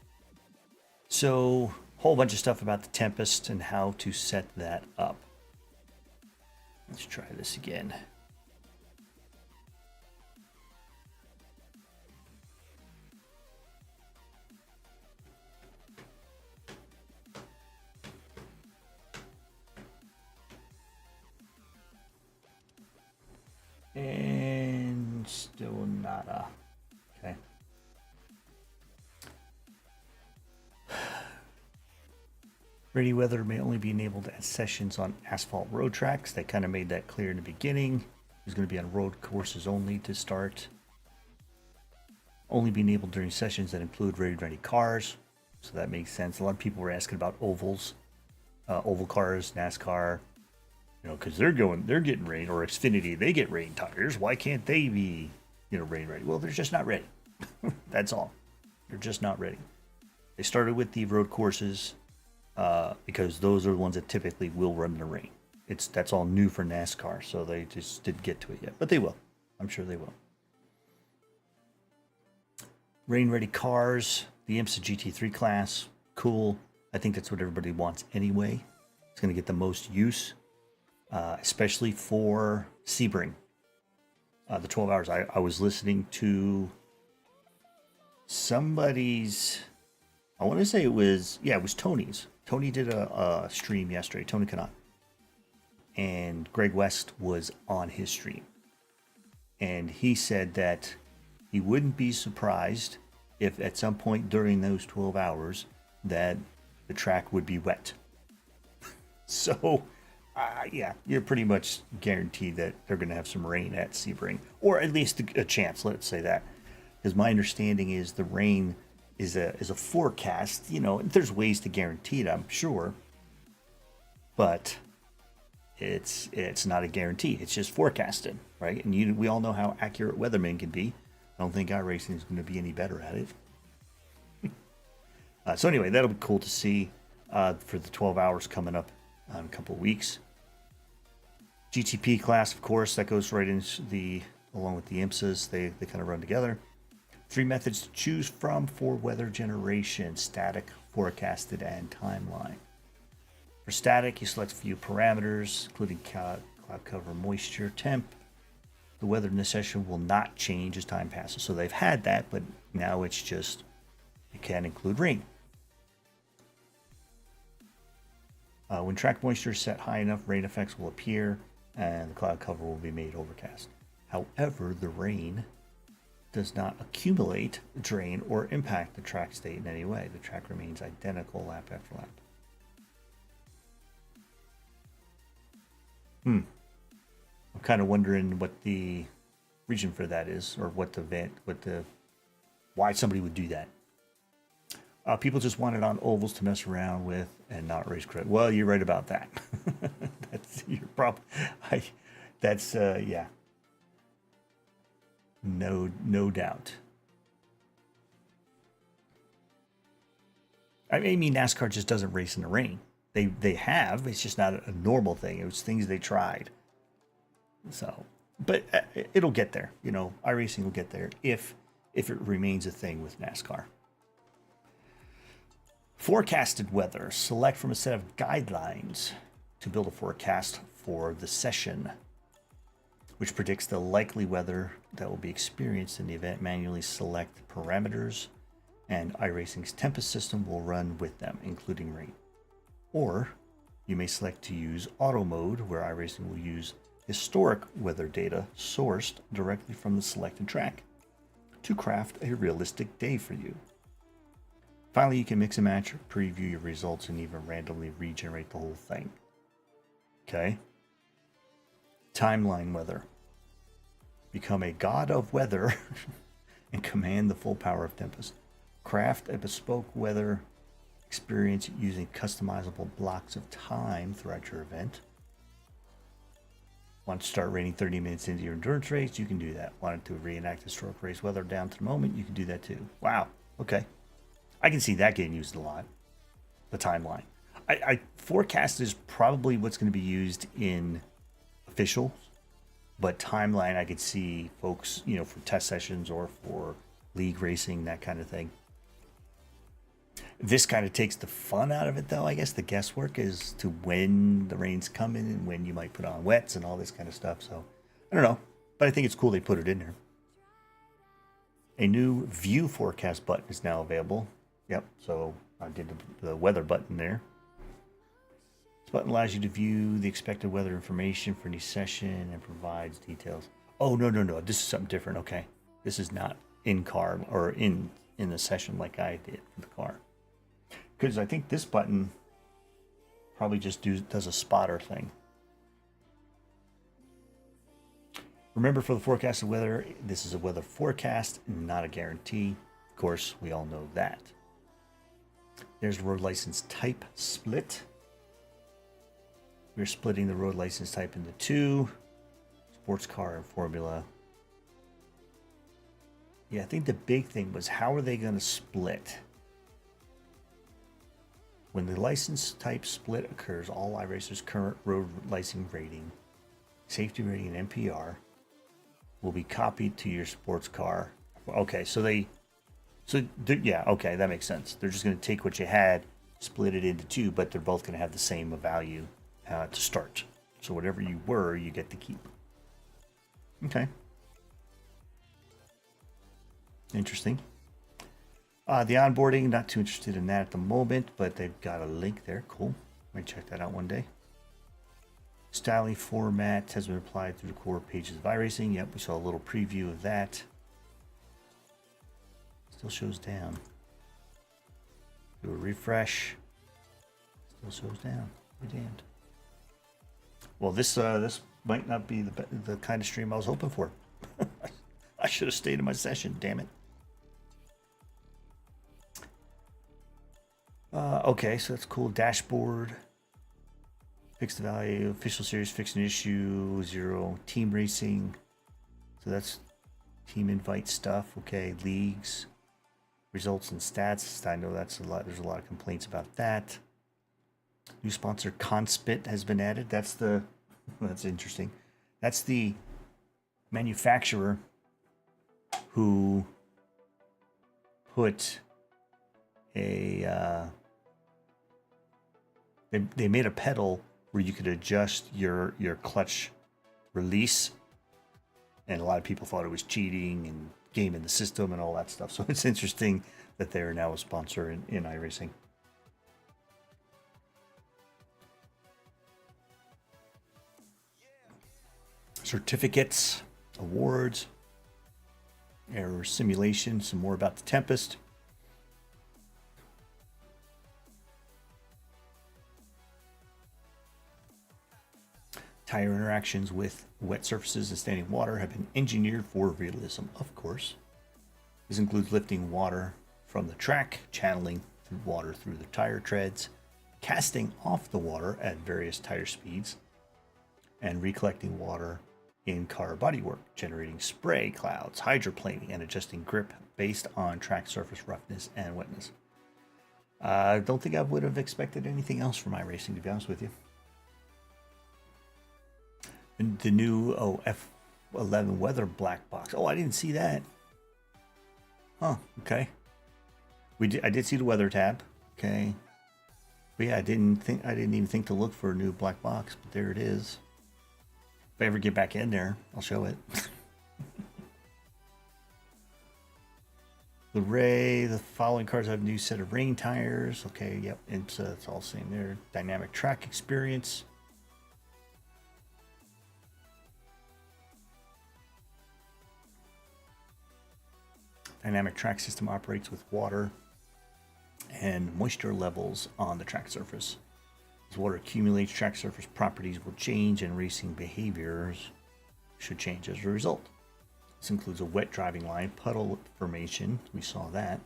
So, whole bunch of stuff about the Tempest and how to set that up. Let's try this again. And still nada. Okay. Ready weather may only be enabled at sessions on asphalt road tracks. They kind of made that clear in the beginning. It's going to be on road courses only to start. Only be enabled during sessions that include ready cars. So that makes sense. A lot of people were asking about ovals, oval cars, NASCAR. You know, because they're getting rain, or Xfinity, they get rain tires. Why can't they be, rain ready? Well, they're just not ready. That's all. They're just not ready. They started with the road courses because those are the ones that typically will run in the rain. That's all new for NASCAR, so they just didn't get to it yet. But they will. I'm sure they will. Rain ready cars, the IMSA GT3 class, cool. I think that's what everybody wants anyway. It's going to get the most use. Especially for Sebring. The 12 hours. I was listening to somebody's, I want to say it was Tony's. Tony did a stream yesterday, Tony Kanat. And Greg West was on his stream. And he said that he wouldn't be surprised if at some point during those 12 hours that the track would be wet. So... yeah, you're pretty much guaranteed that they're going to have some rain at Sebring, or at least a chance. Let's say that, because my understanding is the rain is a forecast. There's ways to guarantee it, I'm sure, but it's not a guarantee. It's just forecasted, right? And we all know how accurate weathermen can be. I don't think iRacing is going to be any better at it. So anyway, that'll be cool to see for the 12 hours coming up in a couple of weeks. GTP class, of course, that goes right into along with the IMSAs, they kind of run together. 3 methods to choose from for weather generation: static, forecasted, and timeline. For static, you select a few parameters, including cloud cover, moisture, temp. The weather in this session will not change as time passes. So they've had that, but now it's just, it can include rain. When track moisture is set high enough, rain effects will appear and the cloud cover will be made overcast. However, the rain does not accumulate, drain, or impact the track state in any way. The track remains identical lap after lap. I'm kind of wondering what the reason for that is, or why somebody would do that. People just want it on ovals to mess around with and not race credit. Well, you're right about that. That's your problem. Yeah. No doubt. I mean, NASCAR just doesn't race in the rain. They have. It's just not a normal thing. It was things they tried. So, but it'll get there. iRacing will get there if it remains a thing with NASCAR. Forecasted weather. Select from a set of guidelines to build a forecast for the session, which predicts the likely weather that will be experienced in the event. Manually select parameters and iRacing's Tempest system will run with them, including rain. Or you may select to use auto mode, where iRacing will use historic weather data sourced directly from the selected track to craft a realistic day for you. Finally, you can mix and match, preview your results, and even randomly regenerate the whole thing. Okay. Timeline weather. Become a god of weather and command the full power of Tempest. Craft a bespoke weather experience using customizable blocks of time throughout your event. Want to start raining 30 minutes into your endurance race? You can do that. Wanted to reenact historic race weather down to the moment? You can do that too. Wow. Okay. I can see that getting used a lot. The timeline. I forecast is probably what's going to be used in officials, but timeline I could see folks, for test sessions or for league racing, that kind of thing. This kind of takes the fun out of it, though. I guess the guesswork is to when the rain's coming and when you might put on wets and all this kind of stuff. So I don't know, but I think it's cool they put it in there. A new view forecast button is now available. Yep, so I did the weather button there. This button allows you to view the expected weather information for any session and provides details. Oh, no. This is something different. Okay. This is not in car or in the session like I did for the car. Because I think this button probably just does a spotter thing. Remember, for the forecast of weather, this is a weather forecast, not a guarantee. Of course, we all know that. There's the road license type split. We're splitting the road license type into two. Sports car and formula. Yeah, I think the big thing was, how are they going to split? When the license type split occurs, all iRacers' current road license rating, safety rating, and NPR will be copied to your sports car. Okay, yeah, okay, that makes sense. They're just going to take what you had, split it into two, but they're both going to have the same value to start. So whatever you were, you get to keep. Okay. Interesting. The onboarding, not too interested in that at the moment, but they've got a link there. Cool. Might check that out one day. Styling format has been applied through the core pages of iRacing. Yep, we saw a little preview of that. Still shows down. Do a refresh. Still shows down. Be damned. Well, this might not be the kind of stream I was hoping for. I should have stayed in my session. Damn it. Okay, so that's cool. Dashboard. Fixed value. Official series. Fixed an issue. 0. Team racing. So that's team invite stuff. Okay. Leagues. Results and stats. I know that's a lot. There's a lot of complaints about that. New sponsor Conspit has been added. That's interesting. That's the manufacturer who put a they made a pedal where you could adjust your clutch release, and a lot of people thought it was cheating and gaming the system and all that stuff. So it's interesting that they are now a sponsor in iRacing. Certificates, awards, error simulation, some more about the Tempest. Tire interactions with wet surfaces and standing water have been engineered for realism, of course. This includes lifting water from the track, channeling water through the tire treads, casting off the water at various tire speeds, and recollecting water in car bodywork, generating spray clouds, hydroplaning, and adjusting grip based on track surface roughness and wetness. I don't think I would have expected anything else from iRacing, to be honest with you. And the new F11 weather black box. Oh, I didn't see that. Huh, okay. I did see the weather tab. Okay. But yeah, I didn't even think to look for a new black box, but there it is. If I ever get back in there, I'll show it. Blu-ray, the following cars have a new set of rain tires. Okay, yep, it's all the same there. Dynamic track experience. Dynamic track system operates with water and moisture levels on the track surface. As water accumulates, track surface properties will change and racing behaviors should change as a result. This includes a wet driving line, puddle formation, we saw that.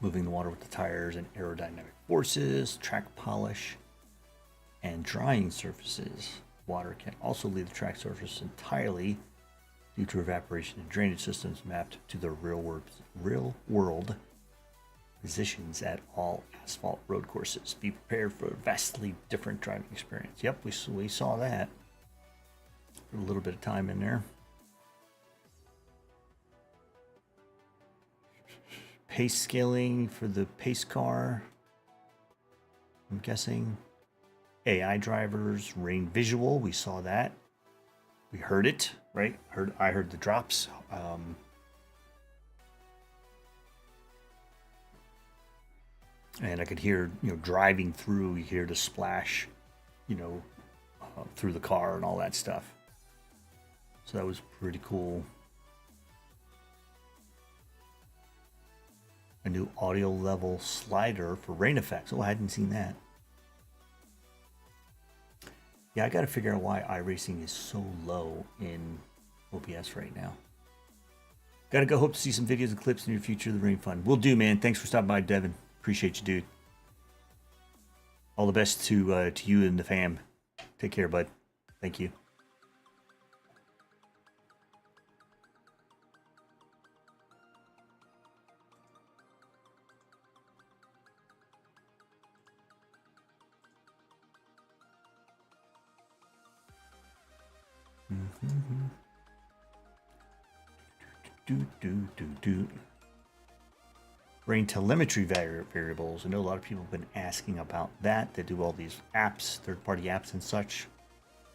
Moving the water with the tires and aerodynamic forces, track polish, and drying surfaces. Water can also leave the track surface entirely due to evaporation and drainage systems mapped to the real world positions at all asphalt road courses. Be prepared for a vastly different driving experience. Yep, we saw that. Put a little bit of time in there. Pace scaling for the pace car. I'm guessing. AI drivers, rain visual. We saw that. We heard it, right? I heard the drops. And I could hear, driving through. You hear the splash, through the car and all that stuff. So that was pretty cool. A new audio level slider for rain effects. Oh, I hadn't seen that. Yeah, I got to figure out why iRacing is so low in OBS right now. Got to go. Hope to see some videos and clips in your future of the Rain Fun. Will do, man. Thanks for stopping by, Devin. Appreciate you, dude. All the best to you and the fam. Take care, bud. Thank you. Rain telemetry variables. I know a lot of people have been asking about that. They do all these apps, third-party apps and such.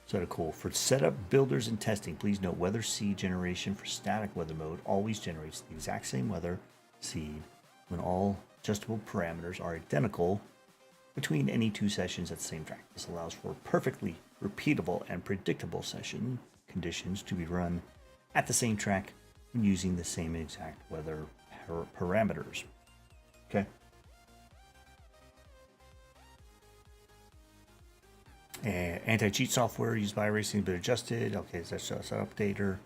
Sort of cool. For setup, builders, and testing, please note weather seed generation for static weather mode always generates the exact same weather seed when all adjustable parameters are identical between any two sessions at the same track. This allows for perfectly repeatable and predictable session conditions to be run at the same track when using the same exact weather parameters. Okay. Anti-cheat software used by iRacing has been adjusted. Okay, so that's just an updater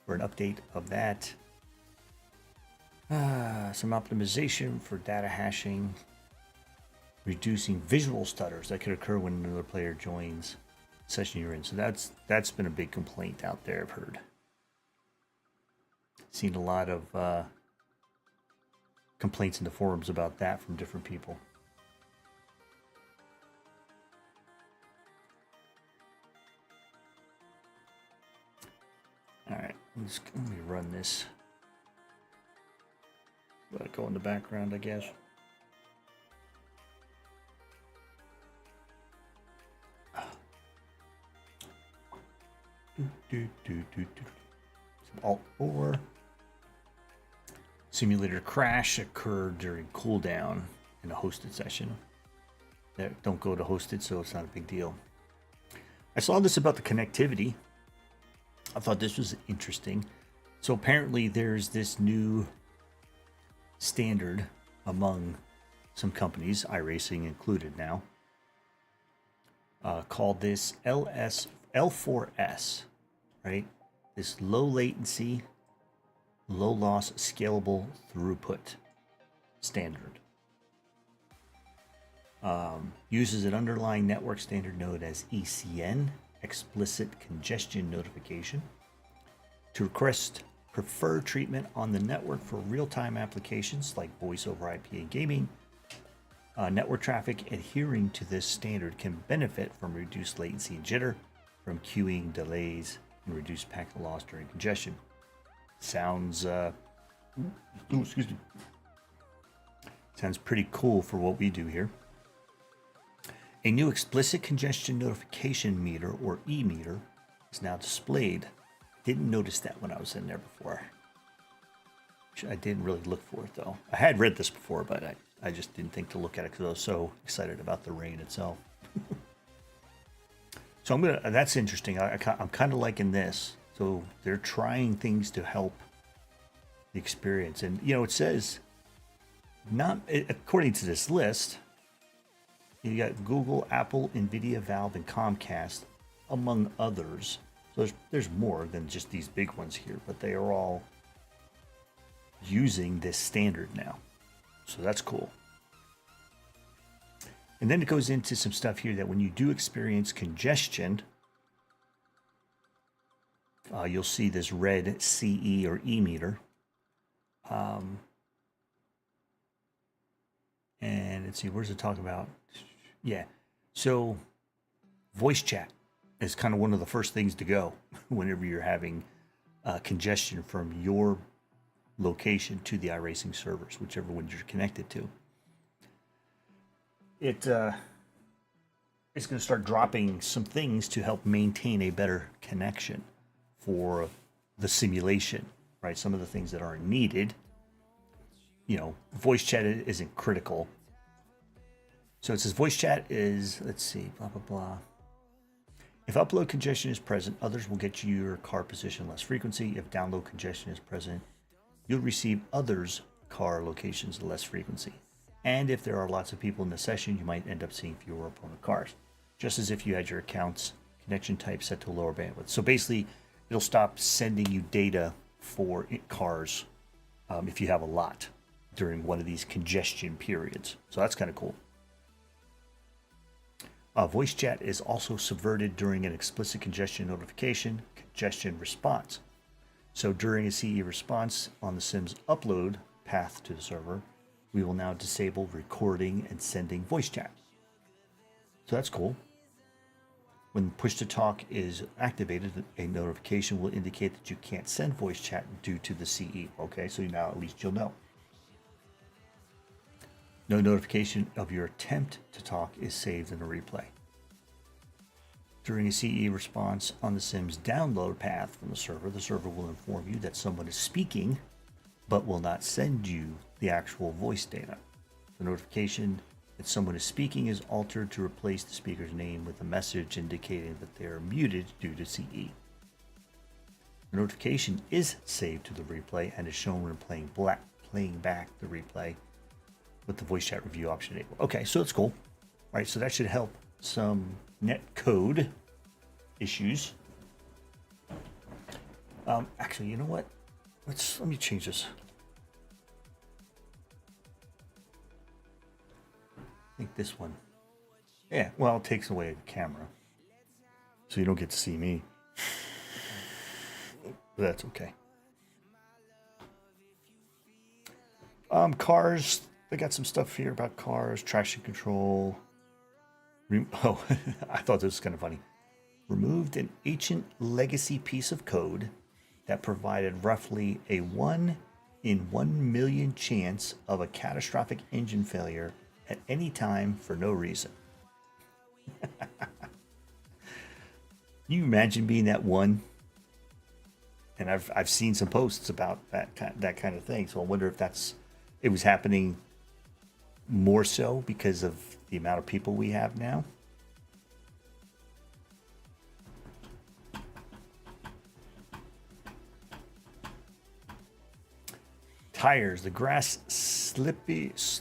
or an update of that. Some optimization for data hashing, reducing visual stutters that could occur when another player joins the session you're in. So that's been a big complaint out there, I've heard. Seen a lot of complaints in the forums about that from different people. All right, let me run this. Let it go in the background, I guess. Alt-4. Simulator crash occurred during cooldown in a hosted session. Don't go to hosted, so it's not a big deal. I saw this about the connectivity. I thought this was interesting. So apparently there's this new standard among some companies, iRacing included now, called this L4S, right? This low latency, low loss, scalable throughput standard. Uses an underlying network standard known as ECN, explicit congestion notification, to request preferred treatment on the network for real-time applications like voice over IP and gaming. Network traffic adhering to this standard can benefit from reduced latency and jitter, from queuing delays, and reduced packet loss during congestion. Sounds excuse me. Sounds pretty cool for what we do here. A new explicit congestion notification meter, or e-meter, is now displayed. Didn't notice that when I was in there before. which I didn't really look for it though. I had read this before, but I just didn't think to look at it because I was so excited about the rain itself. So that's interesting. I'm kind of liking this. So they're trying things to help the experience. And, it says, according to this list, you got Google, Apple, NVIDIA, Valve, and Comcast, among others. So there's more than just these big ones here, but they are all using this standard now. So that's cool. And then it goes into some stuff here that when you do experience congestion, you'll see this red CE or E meter. And let's see, where's it talk about? Yeah. So voice chat is kind of one of the first things to go whenever you're having congestion from your location to the iRacing servers, whichever ones you're connected to. It's going to start dropping some things to help maintain a better connection for the simulation, right? Some of the things that aren't needed. Voice chat isn't critical. So it says voice chat is, let's see, blah, blah, blah. If upload congestion is present, others will get you your car position less frequency. If download congestion is present, you'll receive others' car locations less frequency. And if there are lots of people in the session, you might end up seeing fewer opponent cars, just as if you had your account's connection type set to lower bandwidth. So basically, it'll stop sending you data for cars if you have a lot during one of these congestion periods. So that's kind of cool. Voice chat is also subverted during an explicit congestion notification, congestion response. So during a CE response on the SIM's upload path to the server, we will now disable recording and sending voice chat. So that's cool. When push to talk is activated, a notification will indicate that you can't send voice chat due to the CE. Okay, so now at least you'll know. No notification of your attempt to talk is saved in a replay. During a CE response on the SIM's download path from the server will inform you that someone is speaking, but will not send you the actual voice data. The notification that someone is speaking is altered to replace the speaker's name with a message indicating that they are muted due to CE. The notification is saved to the replay and is shown when playing back the replay with the voice chat review option enabled. Okay, so that's cool. All right, so that should help some net code issues. Actually, you know what? Let me change this. I think this one. Yeah, well, it takes away the camera, so you don't get to see me. But that's okay. Cars. They got some stuff here about cars, traction control. Oh, I thought this was kind of funny. Removed an ancient legacy piece of code that provided roughly a 1 in 1 million chance of a catastrophic engine failure at any time for no reason. You imagine being that one? And I've seen some posts about that kind of thing. So I wonder if it was happening more so because of the amount of people we have now. Tires. The grass slipperiness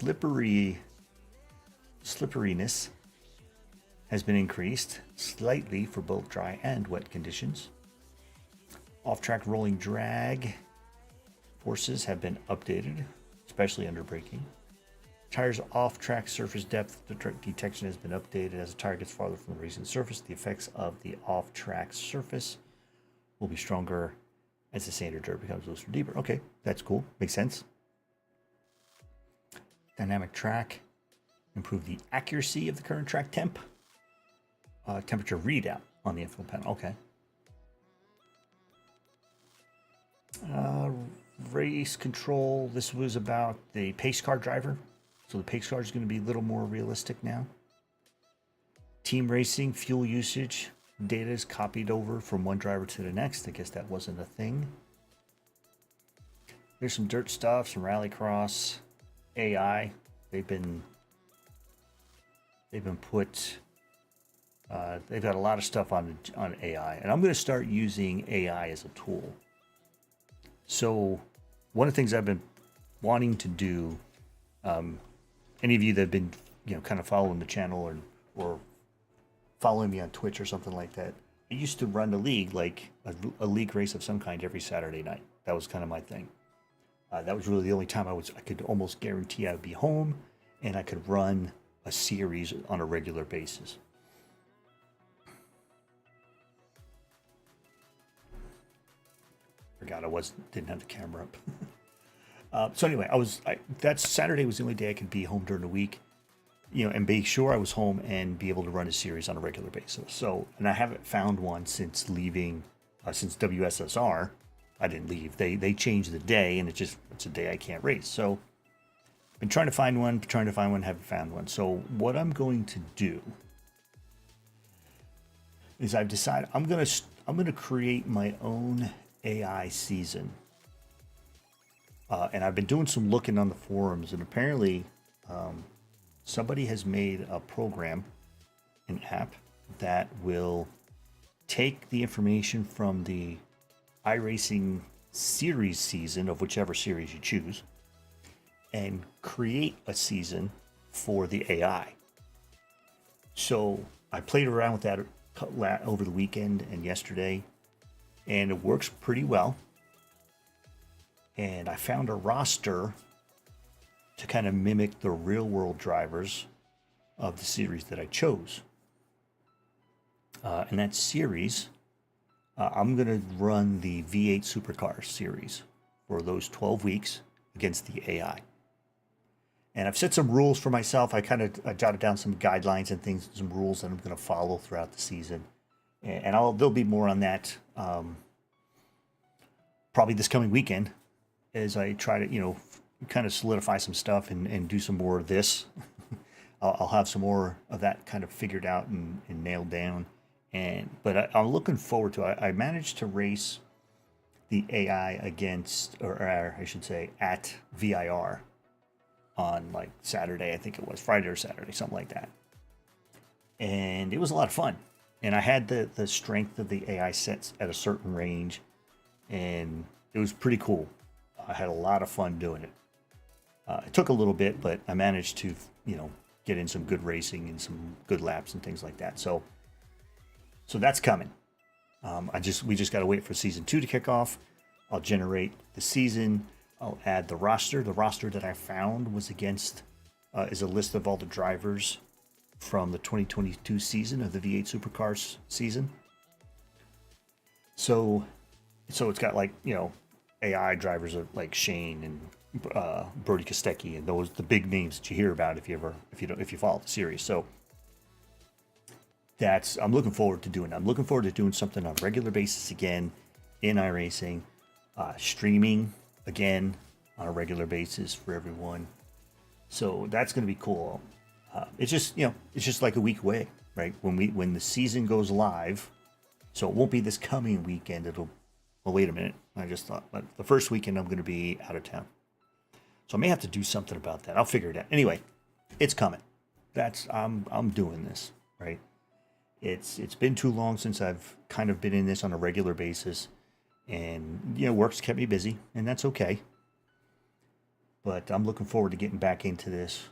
has been increased slightly for both dry and wet conditions. Off-track rolling drag forces have been updated, especially under braking. Tires off-track surface depth detection has been updated. As the tire gets farther from the racing surface, the effects of the off-track surface will be stronger as the sand or dirt becomes looser and deeper. Okay, that's cool. Makes sense. Dynamic track. Improve the accuracy of the current track temp. Temperature readout on the info panel. Okay. Race control. This was about the pace car driver. So the pace car is going to be a little more realistic now. Team racing, fuel usage. Data is copied over from one driver to the next. I guess that wasn't a thing. there's some dirt stuff, some rallycross, AI. They've been put. They've got a lot of stuff on AI, and I'm going to start using AI as a tool. So, one of the things I've been wanting to do, any of you that have been, kind of following the channel or following me on Twitch or something like that, I used to run a league, like a league race of some kind every Saturday night. That was kind of my thing. That was really the only time I could almost guarantee I would be home, and I could run a series on a regular basis. Forgot didn't have the camera up. So anyway, that Saturday was the only day I could be home during the week, and be sure I was home and be able to run a series on a regular basis. So, and I haven't found one since leaving, since WSSR. I didn't leave. They changed the day, and it's a day I can't race. So, been trying to find one, haven't found one. So what I'm going to do is I've decided I'm gonna create my own AI season. And I've been doing some looking on the forums, and apparently somebody has made a program, an app, that will take the information from the iRacing series season of whichever series you choose and create a season for the AI. So I played around with that over the weekend and yesterday, and it works pretty well. And I found a roster to kind of mimic the real world drivers of the series that I chose. And that series, I'm going to run the V8 Supercars series for those 12 weeks against the AI. And I've set some rules for myself. I jotted down some guidelines and things, some rules that I'm going to follow throughout the season. And there'll be more on that probably this coming weekend as I try to, kind of solidify some stuff and do some more of this. I'll have some more of that kind of figured out and nailed down. But I'm looking forward to it. I managed to race the AI against, or I should say, at VIR on like Saturday, I think it was Friday or Saturday, something like that. And it was a lot of fun. And I had the strength of the AI sets at a certain range, and it was pretty cool. I had a lot of fun doing it. It took a little bit, but I managed to, get in some good racing and some good laps and things like that. So that's coming. We just got to wait for season 2 to kick off. I'll generate the season. I'll add the roster. The roster that I found was is a list of all the drivers from the 2022 season of the V8 Supercars season. So it's got AI drivers like Shane and Brody Kostecki and the big names that you hear about if you follow the series. So I'm looking forward to doing that. I'm looking forward to doing something on a regular basis again in iRacing, streaming again on a regular basis for everyone. So that's going to be cool. It's just like a week away, right? When the season goes live, so it won't be this coming weekend. Well, wait a minute. I just thought, but the first weekend I'm going to be out of town, so I may have to do something about that. I'll figure it out. Anyway, it's coming. I'm doing this, right? It's been too long since I've kind of been in this on a regular basis, and work's kept me busy, and that's okay. But I'm looking forward to getting back into this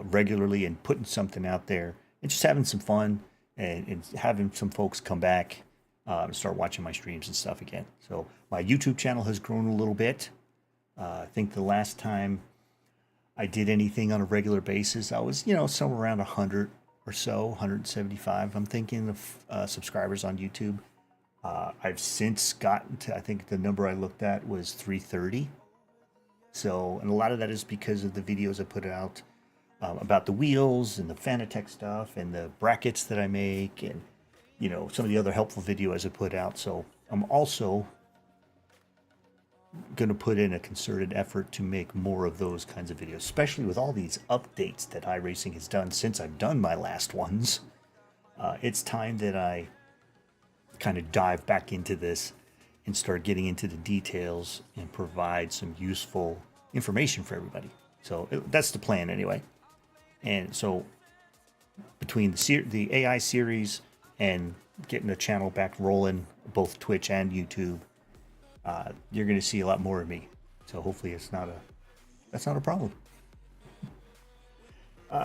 regularly and putting something out there and just having some fun and having some folks come back and start watching my streams and stuff again. So my YouTube channel has grown a little bit. I think the last time I did anything on a regular basis, I was, somewhere around 100 or so, 175, I'm thinking, of subscribers on YouTube. I've since gotten to, I think the number I looked at was 330. So, and a lot of that is because of the videos I put out about the wheels and the Fanatec stuff and the brackets that I make and, some of the other helpful videos I put out. So I'm also going to put in a concerted effort to make more of those kinds of videos, especially with all these updates that iRacing has done since I've done my last ones. It's time that I kind of dive back into this and start getting into the details and provide some useful information for everybody. So that's the plan anyway. And so between the AI series and getting the channel back rolling, both Twitch and YouTube, you're going to see a lot more of me. So hopefully that's not a problem.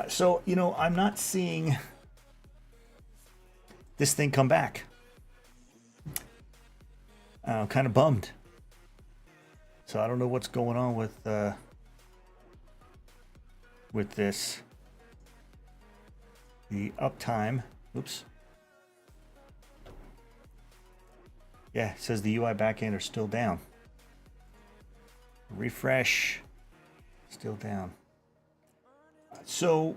So, I'm not seeing this thing come back. I'm kind of bummed. So I don't know what's going on with this. The uptime. Oops. Yeah, it says the UI backend are still down. Refresh. Still down. So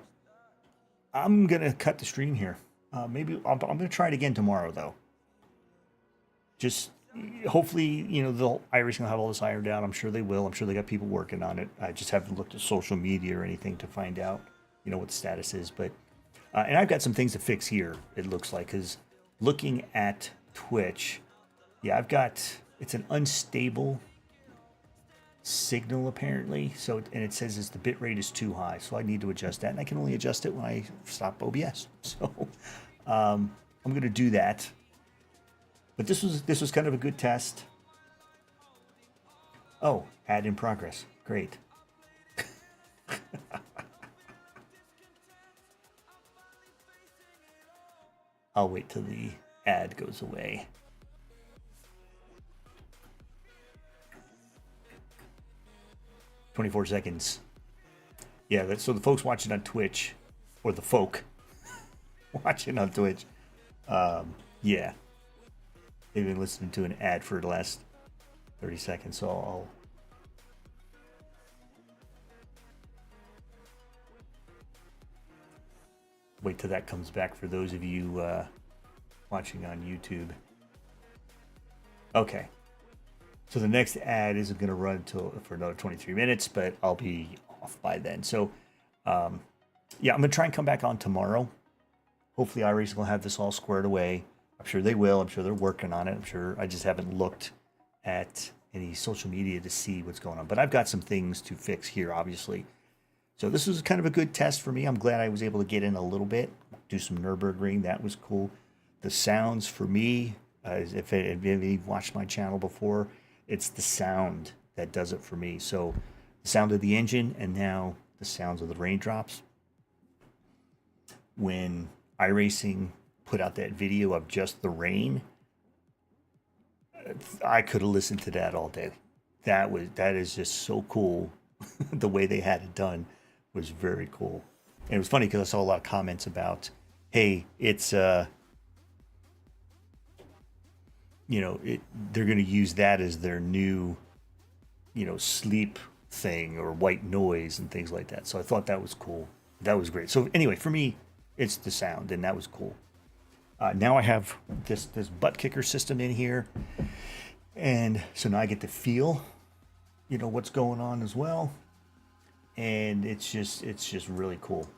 I'm gonna cut the stream here. Maybe I'm gonna try it again tomorrow, though. Just hopefully, the iRacing will have all this ironed out. I'm sure they will. I'm sure they got people working on it. I just haven't looked at social media or anything to find out, what the status is. But and I've got some things to fix here. It looks like, because looking at Twitch, yeah, it's an unstable signal apparently. So, and it says the bit rate is too high. So I need to adjust that, and I can only adjust it when I stop OBS. So I'm going to do that. But this was kind of a good test. Oh, ad in progress. Great. I'll wait till the ad goes away. "24 seconds. Yeah, so the folks watching on Twitch, or the folk watching on Twitch, yeah, they've been listening to an ad for the last 30 seconds, so I'll wait till that comes back for those of you watching on YouTube. Okay. So the next ad isn't going to run for another 23 minutes, but I'll be off by then. So, yeah, I'm going to try and come back on tomorrow. Hopefully iRacing will have this all squared away. I'm sure they will. I'm sure they're working on it. I'm sure I just haven't looked at any social media to see what's going on. But I've got some things to fix here, obviously. So this was kind of a good test for me. I'm glad I was able to get in a little bit, do some Nürburgring. That was cool. The sounds for me, if you've watched my channel before, it's the sound that does it for me. So the sound of the engine, and now the sounds of the raindrops. When iRacing put out that video of just the rain, I could have listened to that all day. That is just so cool. The way they had it done was very cool. And it was funny because I saw a lot of comments about, hey, it's they're going to use that as their new, sleep thing, or white noise and things like that. So I thought that was cool. That was great. So anyway, for me, it's the sound, and that was cool. Now I have this butt kicker system in here, and so now I get to feel, what's going on as well, and it's just really cool.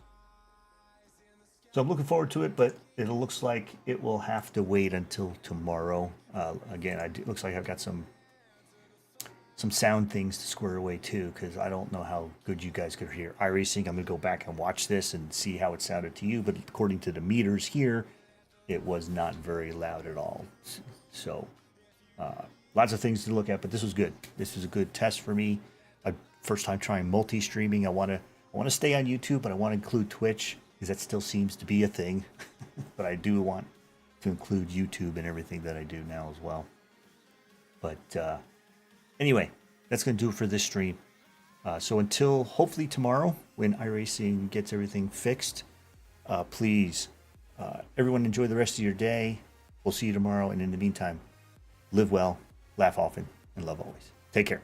So I'm looking forward to it, but it looks like it will have to wait until tomorrow. Again, it looks like I've got some sound things to square away too, because I don't know how good you guys could hear iRacing. I'm going to go back and watch this and see how it sounded to you, but according to the meters here, it was not very loud at all. So lots of things to look at, but this was good. This was a good test for me. First time trying multi-streaming. I want to stay on YouTube, but I want to include Twitch, because that still seems to be a thing. But I do want to include YouTube and everything that I do now as well. But anyway, that's going to do it for this stream. So until hopefully tomorrow, when iRacing gets everything fixed, please, everyone enjoy the rest of your day. We'll see you tomorrow. And in the meantime, live well, laugh often, and love always. Take care.